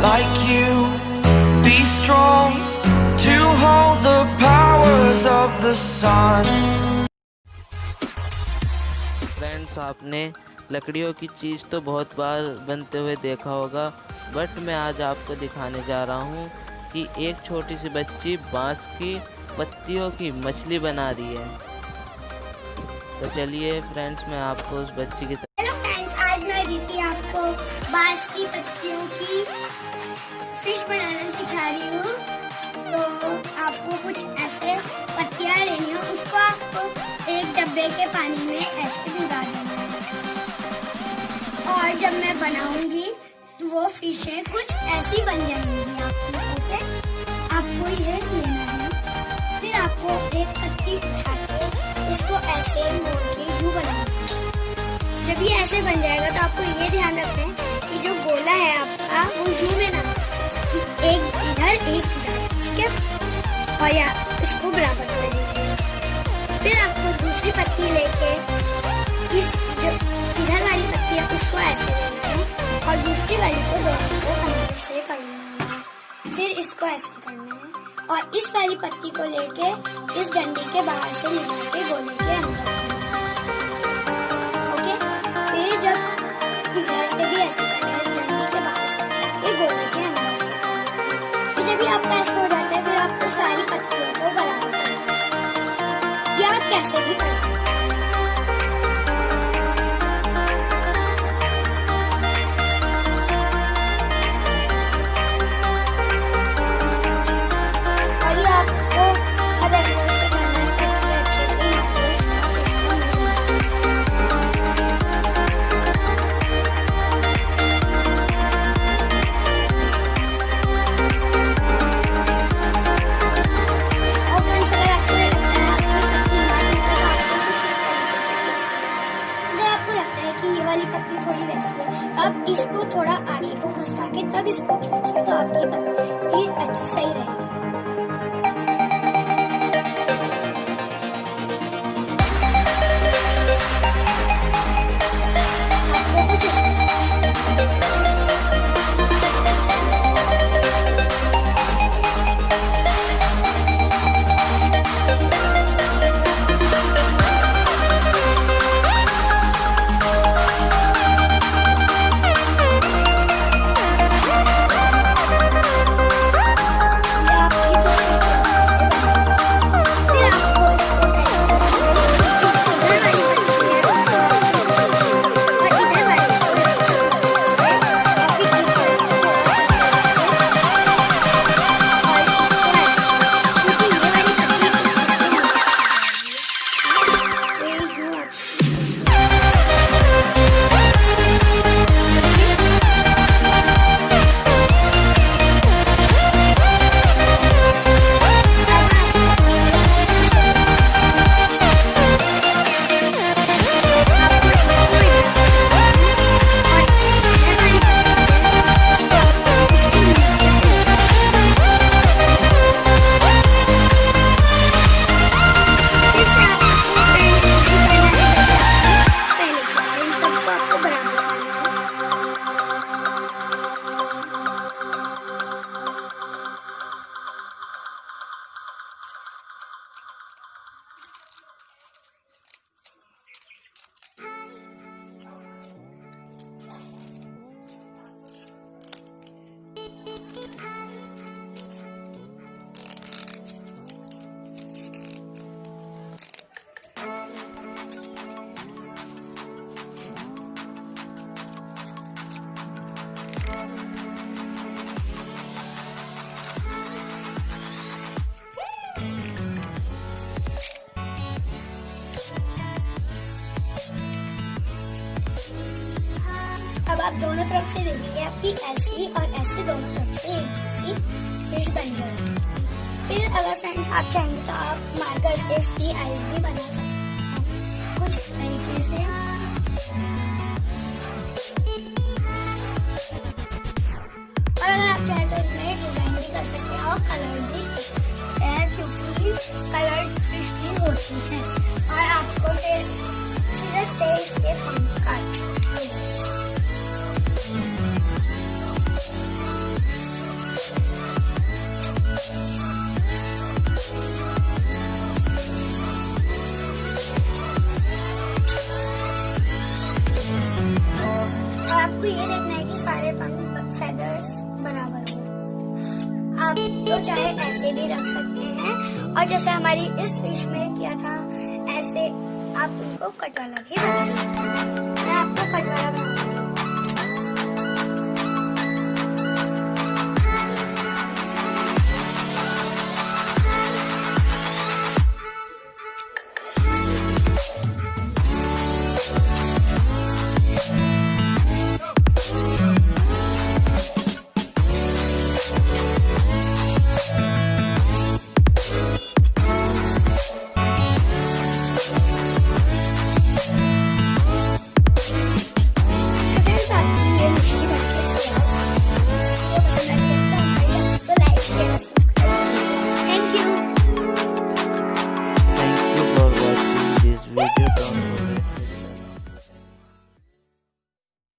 like you. Be strong to hold the powers of the sun. Friends, आपने लकड़ियों की चीज़ तो बहुत बार बनते हुए देखा होगा, बट मैं आज आपको दिखाने जा रहा हूँ कि एक छोटी सी बच्ची बांस की पत्तियों की मछली बना रही है। तो चलिए फ्रेंड्स, मैं आपको उस बच्ची की हेलो फ्रेंड्स, आज मैं दीदी आपको बांस की पत्तियों की फिश बनाना सिखा रही हूँ। तो आपको कुछ ऐसे पत्तियाँ लेनी है, उसको आपको एक डब्बे के पानी में ऐसे भिगा देना है। और जब मैं बनाऊंगी तो वो फिशें कुछ ऐसी बन जाएंगी आपकी। ओके, आपको ये लेना है। फिर आपको एक पत्ती उठा के इसको ऐसे मोड़ के यूं बनाना है। जब ये ऐसे बन जाएगा तो आपको ये ध्यान रखना है कि जो गोला है आपका वो यूं में ना, एक इधर एक इधर, ठीक है। और या इसको बराबर कर दीजिए। फिर आपको दूसरी पत्ती लेके इस जो इधर वाली पत्ती है उसको ऐसे लेना है और दूसरी वाली को दोनों को अंदर से करना है। फिर इसको ऐसे करना है और इस वाली पत्ती को लेके इस डंडी के बाहर से निकाल के गोले के अंदर। ओके, फिर जब इधर से भी ऐसे करना है, इस डंडी के बाहर से ये गोले के अंदर से। फिर जब ये आपका ऐसा हो जाता है, फिर आपको सारी पत्तियों को बराबर करना है, या कैसे भी कर सकते हैं। अब इसको थोड़ा आगे को घुसा के तब इसको खींचे तो आपकी पत्ती अच्छी सही रहेगी। अब आप दोनों तरफ से देखेंगे आपकी ऐसी और ऐसे दोनों तरफ से एक जैसी फिश बन जाएगी। फिर अगर फ्रेंड्स आप चाहेंगे तो आप मार्कर से इसकी आईज भी बना सकते हैं कुछ इस तरीके से। और अगर आप चाहें तो इसमें डिजाइन भी कर सकते हैं और कलर भी है, क्योंकि कलर फिश भी होती है। और आपको फिर सीधे से इसके पंख काट ये देखना है कि सारे 5 फेदर्स बराबर हो। आप तो चाहे ऐसे भी रख सकते हैं, और जैसे हमारी इस फिश में किया था ऐसे आप उनको कट वाला भी बना सकते हैं। मैं आपको कट वाला बना